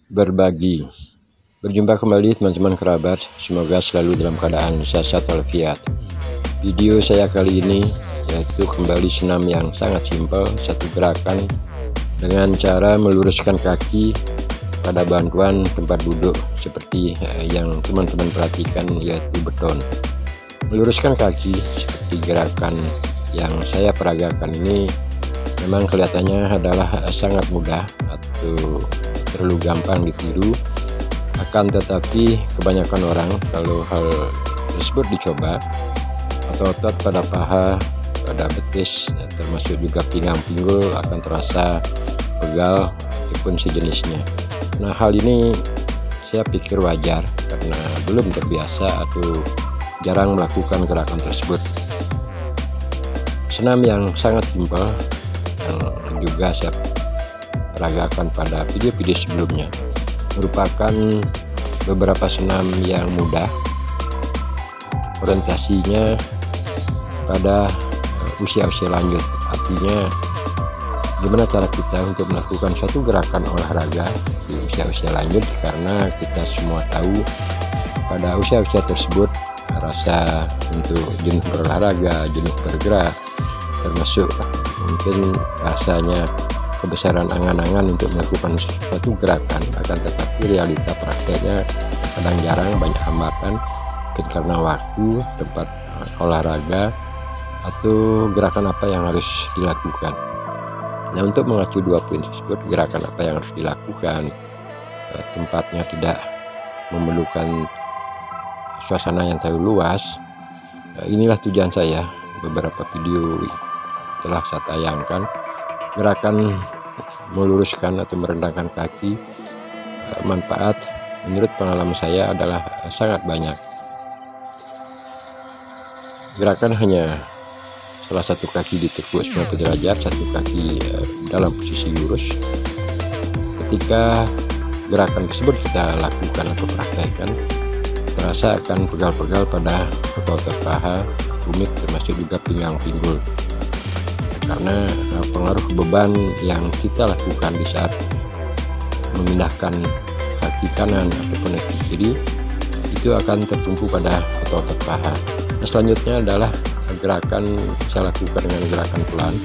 berbagi. Berjumpa kembali teman-teman kerabat, semoga selalu dalam keadaan sehat walafiat. Video saya kali ini yaitu kembali senam yang sangat simpel, satu gerakan dengan cara meluruskan kaki pada bantuan tempat duduk seperti yang teman-teman perhatikan, yaitu beton. Meluruskan kaki seperti gerakan yang saya peragakan ini memang kelihatannya adalah sangat mudah atau terlalu gampang ditiru, akan tetapi kebanyakan orang kalau hal tersebut dicoba, otot-otot pada paha, pada betis, termasuk juga pinggang pinggul akan terasa pegal ataupun sejenisnya. Nah, hal ini saya pikir wajar karena belum terbiasa atau jarang melakukan gerakan tersebut. Senam yang sangat simpel yang juga saya peragakan pada video-video sebelumnya merupakan beberapa senam yang mudah, orientasinya pada usia-usia lanjut. Artinya gimana cara kita untuk melakukan suatu gerakan olahraga di usia-usia lanjut, karena kita semua tahu pada usia-usia tersebut rasa untuk jenuh berolahraga, jenuh bergerak, termasuk mungkin rasanya kebesaran angan-angan untuk melakukan suatu gerakan, akan tetapi realita prakteknya kadang jarang, banyak hambatan karena waktu, tempat olahraga, atau gerakan apa yang harus dilakukan. Nah, untuk mengacu dua poin tersebut, gerakan apa yang harus dilakukan, tempatnya tidak memerlukan suasana yang terlalu luas, inilah tujuan saya. Beberapa video telah saya tayangkan gerakan meluruskan atau merendahkan kaki. Manfaat menurut pengalaman saya adalah sangat banyak. Gerakan hanya salah satu kaki ditekuk 90 derajat, satu kaki dalam posisi lurus. Ketika gerakan tersebut kita lakukan atau praktekkan, terasa akan pegal-pegal pada otot paha, tumit, termasuk juga pinggang pinggul, karena pengaruh beban yang kita lakukan di saat memindahkan kaki kanan ataupun kaki kiri itu akan tertumpu pada otot paha. Nah, selanjutnya adalah gerakan saya lakukan dengan gerakan pelan,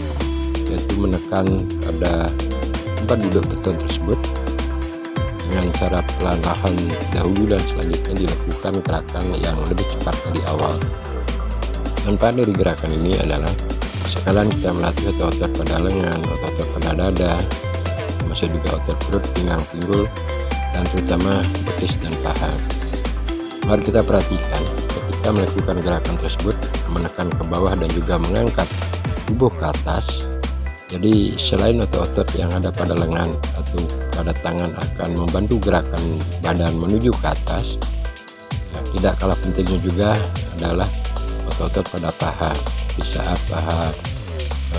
yaitu menekan pada tempat duduk beton tersebut dengan cara pelan-lahan dahulu, dan selanjutnya dilakukan gerakan yang lebih cepat dari awal. Manfaat dari gerakan ini adalah sekalian kita melatih otot-otot pada lengan, otot-otot pada dada, termasuk juga otot perut, pinggang pinggul, dan terutama betis dan paha. Mari kita perhatikan ketika melakukan gerakan tersebut, menekan ke bawah dan juga mengangkat tubuh ke atas. Jadi selain otot-otot yang ada pada lengan atau pada tangan akan membantu gerakan badan menuju ke atas, tidak kalah pentingnya juga adalah otot-otot pada paha. Di saat paha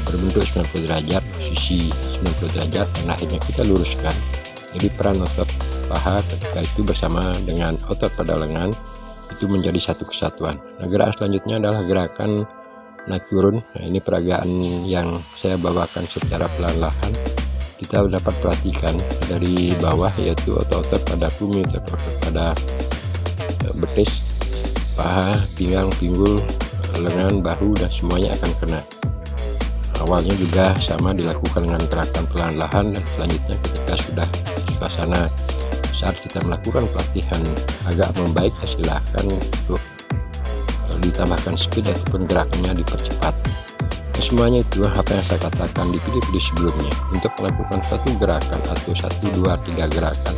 berbentuk 90 derajat, posisi 90 derajat, dan akhirnya kita luruskan. Jadi peran otot paha ketika itu bersama dengan otot pada lengan itu menjadi satu kesatuan. Nah, gerakan selanjutnya adalah gerakan naik turun. Nah, ini peragaan yang saya bawakan secara pelan-lahan. Kita dapat perhatikan dari bawah, yaitu otot-otot pada tumit, otot pada betis, paha, pinggang, pinggul, lengan, bahu, dan semuanya akan kena. Awalnya juga sama dilakukan dengan gerakan pelan-lahan, dan selanjutnya ketika sudah suasana saat kita melakukan pelatihan agak membaik, silahkan untuk ditambahkan speed ataupun gerakannya dipercepat. Semuanya itu apa yang saya katakan di video-video sebelumnya. Untuk melakukan satu gerakan atau 1, 2, 3 gerakan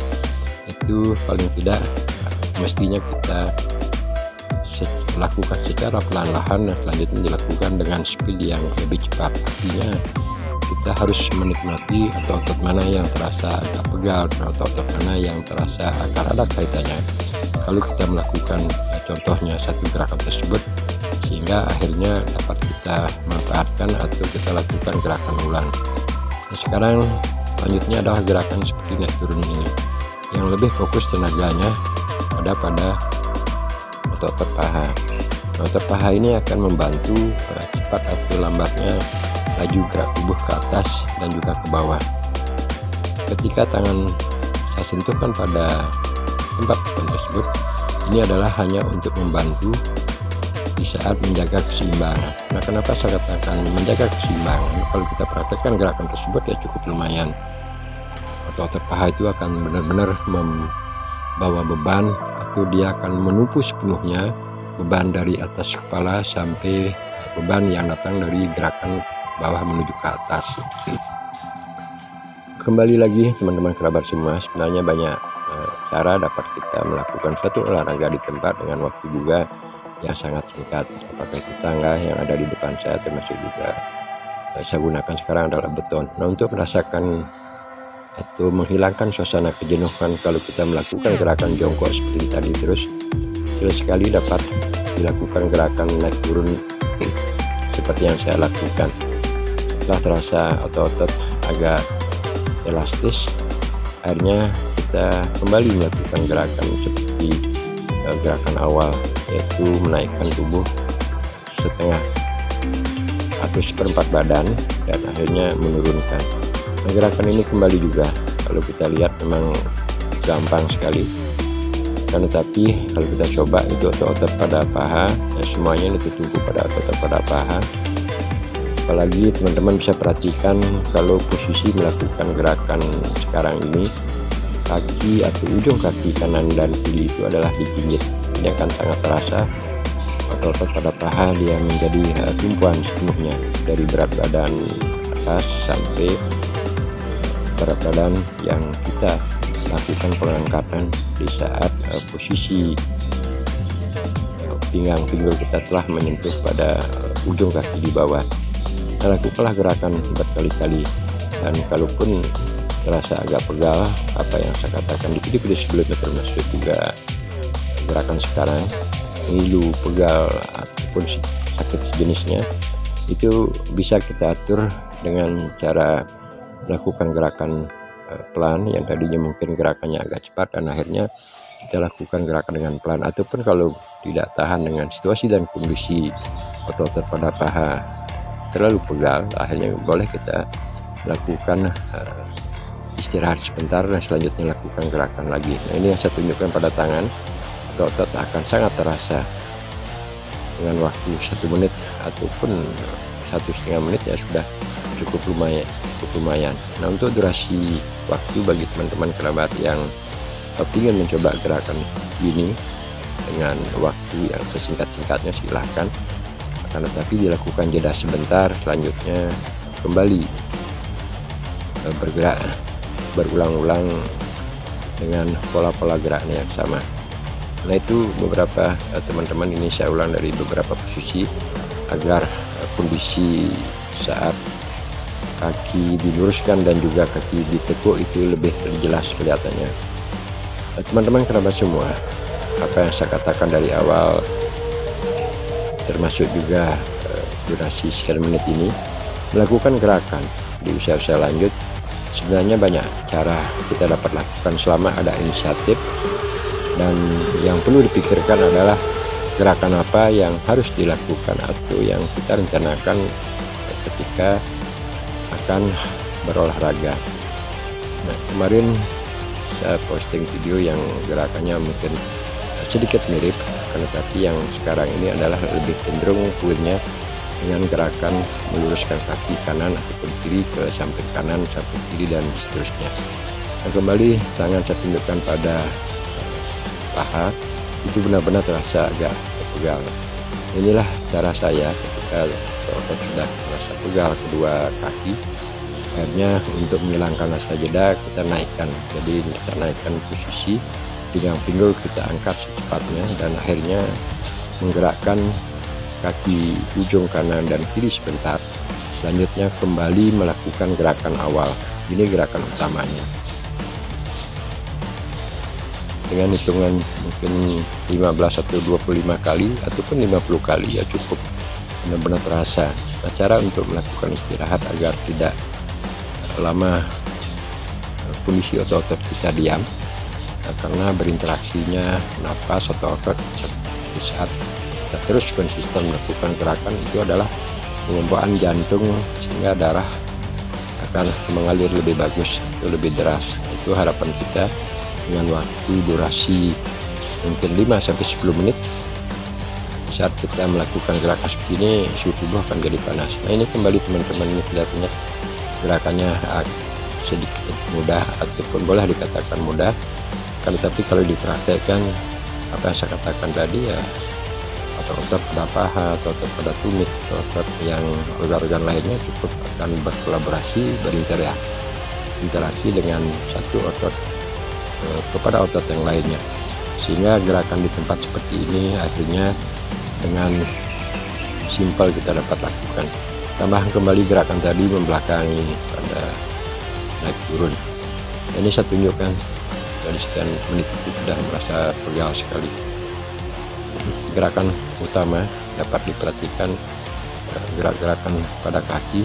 itu paling tidak mestinya kita lakukan secara pelan-lahan, dan selanjutnya dilakukan dengan speed yang lebih cepat. Artinya kita harus menikmati otot-otot mana yang terasa agak pegal, otot-otot mana yang terasa akan ada kaitannya kalau kita melakukan contohnya satu gerakan tersebut, sehingga akhirnya dapat kita manfaatkan atau kita lakukan gerakan ulang. Nah, sekarang selanjutnya adalah gerakan seperti naik turun ini, yang lebih fokus tenaganya pada otot paha. Otot paha ini akan membantu cepat atau lambatnya laju gerak tubuh ke atas dan juga ke bawah. Ketika tangan saya sentuhkan pada tempat tersebut ini adalah hanya untuk membantu di saat menjaga keseimbangan. Nah, kenapa saya katakan menjaga keseimbangan? Kalau kita praktekkan gerakan tersebut ya cukup lumayan. Otot paha itu akan benar-benar membawa beban, atau dia akan menumpu sepenuhnya beban dari atas kepala sampai beban yang datang dari gerakan bawah menuju ke atas. Kembali lagi teman-teman kerabat semua, sebenarnya banyak cara dapat kita melakukan suatu olahraga di tempat dengan waktu juga yang sangat singkat. Apakah itu tangga yang ada di depan saya, termasuk juga saya gunakan sekarang adalah beton. Nah, untuk merasakan atau menghilangkan suasana kejenuhan kalau kita melakukan gerakan jongkok seperti tadi terus sekali dapat dilakukan gerakan naik turun seperti yang saya lakukan. Setelah terasa otot-otot agak elastis, akhirnya kita kembali melakukan gerakan seperti gerakan awal, yaitu menaikkan tubuh setengah atau seperempat badan dan akhirnya menurunkan. Nah, gerakan ini kembali juga kalau kita lihat memang gampang sekali, kan, tetapi kalau kita coba itu otot-otot pada paha ya, semuanya itu tertumpu pada otot pada paha. Apalagi teman-teman bisa perhatikan kalau posisi melakukan gerakan sekarang ini, kaki atau ujung kaki kanan dan kiri itu adalah dipinggit. Ini akan sangat terasa otot-otot pada paha dia menjadi tumpuan sepenuhnya dari berat badan atas sampai berat badan yang kita lakukan pengangkatan di saat posisi pinggang pinggul kita telah menyentuh pada ujung kaki di bawah. Nah, lakukanlah gerakan berkali-kali, dan kalaupun terasa agak pegal, apa yang saya katakan di video sebelumnya termasuk juga gerakan sekarang, ngilu, pegal ataupun sakit sejenisnya, itu bisa kita atur dengan cara melakukan gerakan pelan yang tadinya mungkin gerakannya agak cepat, dan akhirnya kita lakukan gerakan dengan pelan. Ataupun kalau tidak tahan dengan situasi dan kondisi otot-otot pada paha terlalu pegal, akhirnya boleh kita lakukan istirahat sebentar dan selanjutnya lakukan gerakan lagi. Nah, ini yang saya tunjukkan pada tangan. Otot-otot akan sangat terasa dengan waktu 1 menit ataupun 1,5 menit ya sudah cukup lumayan. Nah, untuk durasi waktu bagi teman-teman kerabat yang ingin mencoba gerakan ini dengan waktu yang sesingkat-singkatnya, silahkan. Akan tetapi dilakukan jeda sebentar, selanjutnya kembali bergerak berulang-ulang dengan pola-pola geraknya yang sama. Nah, itu beberapa teman-teman, ini saya ulang dari beberapa posisi agar kondisi saat kaki diluruskan dan juga kaki ditekuk itu lebih jelas kelihatannya. Teman-teman kerabat semua, apa yang saya katakan dari awal termasuk juga durasi sekian menit ini, melakukan gerakan di usia-usia lanjut sebenarnya banyak cara kita dapat lakukan selama ada inisiatif, dan yang perlu dipikirkan adalah gerakan apa yang harus dilakukan atau yang kita rencanakan ketika akan berolahraga. Nah, kemarin saya posting video yang gerakannya mungkin sedikit mirip, tetapi yang sekarang ini adalah lebih cenderung poinnya dengan gerakan meluruskan kaki kanan ataupun kiri ke samping kanan, samping kiri, dan seterusnya. Nah, kembali tangan saya tunjukkan pada paha, itu benar-benar terasa agak pegal. Inilah cara saya ketika otot sudah terasa pegal kedua kaki, akhirnya untuk menghilangkan rasa jeda kita naikkan. Jadi kita naikkan posisi pinggang pinggul, kita angkat secepatnya, dan akhirnya menggerakkan kaki ujung kanan dan kiri sebentar. Selanjutnya kembali melakukan gerakan awal. Ini gerakan utamanya dengan hitungan mungkin 15 atau 25 kali ataupun 50 kali ya cukup benar-benar terasa. Nah, cara untuk melakukan istirahat agar tidak lama kondisi otot-otot kita diam, karena berinteraksinya nafas atau otot di saat kita terus konsisten melakukan gerakan itu adalah pengombaan jantung, sehingga darah akan mengalir lebih bagus, itu lebih deras. Itu harapan kita dengan waktu durasi mungkin 5-10 menit. Saat kita melakukan gerakan seperti ini, suhu tubuh akan jadi panas. Nah, ini kembali teman-teman, ini kelihatannya gerakannya sedikit mudah ataupun boleh dikatakan mudah, tetapi kalau dipraktekkan apa yang saya katakan tadi ya, otot pada paha, otot pada tumit, otot yang organ-organ lainnya cukup akan berkolaborasi, berinteraksi dengan satu otot kepada otot yang lainnya, sehingga gerakan di tempat seperti ini akhirnya dengan simpel kita dapat lakukan. Tambahkan kembali gerakan tadi membelakangi pada naik turun. Ini saya tunjukkan dari sekian menit itu sudah merasa pegal sekali. Gerakan utama dapat diperhatikan, gerak-gerakan pada kaki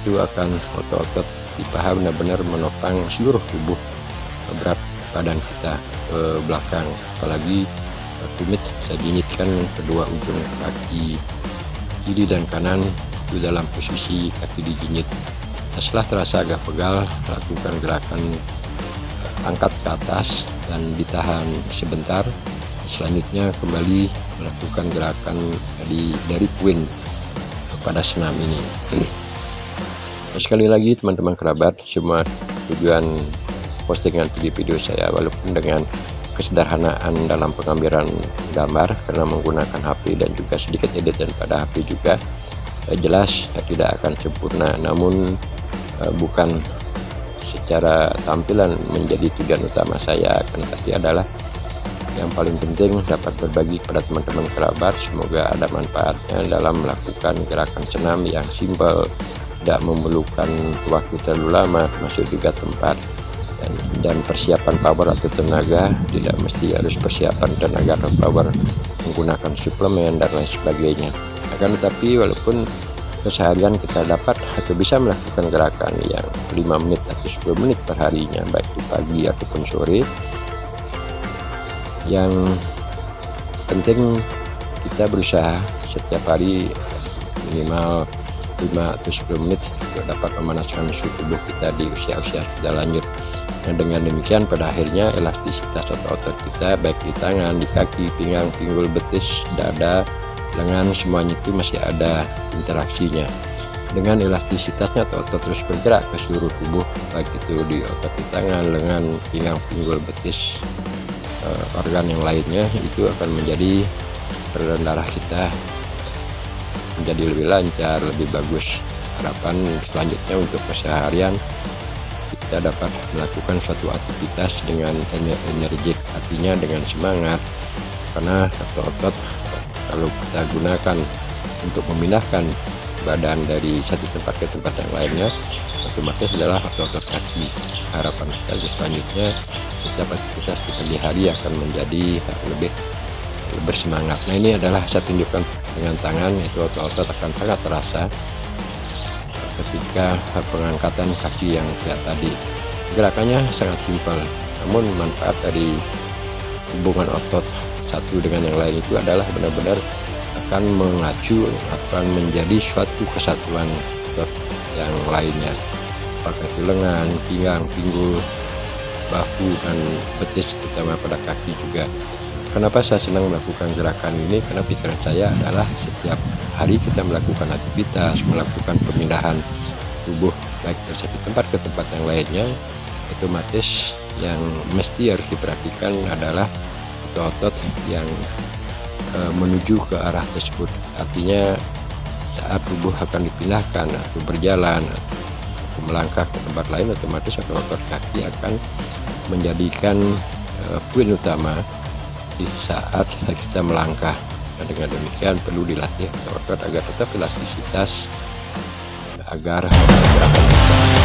itu akan otot-otot di paha benar-benar menopang seluruh tubuh, berat badan kita ke belakang, apalagi tumit saya jinjitkan kedua ujung kaki kiri dan kanan itu dalam posisi kaki dijinjit. Setelah terasa agak pegal, lakukan gerakan angkat ke atas dan ditahan sebentar. Selanjutnya kembali melakukan gerakan dari puin pada senam ini. Sekali lagi teman-teman kerabat, semua tujuan postingan video saya walaupun dengan kesederhanaan dalam pengambilan gambar karena menggunakan HP dan juga sedikit editan pada HP juga, jelas tidak akan sempurna, namun bukan secara tampilan menjadi tujuan utama saya, akan tetapi adalah yang paling penting dapat berbagi kepada teman-teman kerabat. Semoga ada manfaatnya dalam melakukan gerakan senam yang simpel, tidak memerlukan waktu terlalu lama, termasuk juga tempat dan persiapan power atau tenaga. Tidak mesti harus persiapan tenaga atau power menggunakan suplemen dan lain sebagainya. Akan tetapi walaupun keseharian kita dapat atau bisa melakukan gerakan yang 5 menit atau 10 menit per harinya, baik itu pagi ataupun sore, yang penting kita berusaha setiap hari minimal 5 atau 10 menit untuk dapat memanaskan suhu tubuh kita di usia-usia sudah lanjut. Dan dengan demikian pada akhirnya elastisitas otot-otot kita baik di tangan, di kaki, pinggang, pinggul, betis, dada, lengan, semuanya itu masih ada interaksinya. Dengan elastisitasnya otot terus bergerak ke seluruh tubuh, baik itu di otot di tangan, lengan, pinggang, pinggul, betis, organ yang lainnya, itu akan menjadi peredaran darah kita menjadi lebih lancar, lebih bagus. Harapan selanjutnya untuk keseharian kita dapat melakukan suatu aktivitas dengan energik, artinya dengan semangat, karena otot-otot kalau kita gunakan untuk memindahkan badan dari satu tempat ke tempat yang lainnya, otomatis adalah otot-otot kaki. Harapan kita selanjutnya setiap aktivitas kita di hari akan menjadi lebih bersemangat. Nah, ini adalah saya tunjukkan dengan tangan, itu otot-otot akan sangat terasa ketika pengangkatan kaki yang kayak tadi. Gerakannya sangat simpel, namun manfaat dari hubungan otot satu dengan yang lain itu adalah benar-benar akan mengacu, akan menjadi suatu kesatuan otot yang lainnya, apakah itu lengan, pinggang, pinggul, bahu, dan betis, terutama pada kaki juga. Kenapa saya senang melakukan gerakan ini? Karena pikiran saya adalah setiap hari kita melakukan aktivitas, melakukan pemindahan tubuh baik dari satu tempat ke tempat yang lainnya, otomatis yang mesti harus diperhatikan adalah otot-otot yang menuju ke arah tersebut. Artinya saat tubuh akan dipindahkan atau berjalan atau melangkah ke tempat lain, otomatis otot-otot kaki akan menjadikan poin utama di saat kita melangkah. Nah, dengan demikian perlu dilatih otot agar tetap elastisitas, agar gerakan kita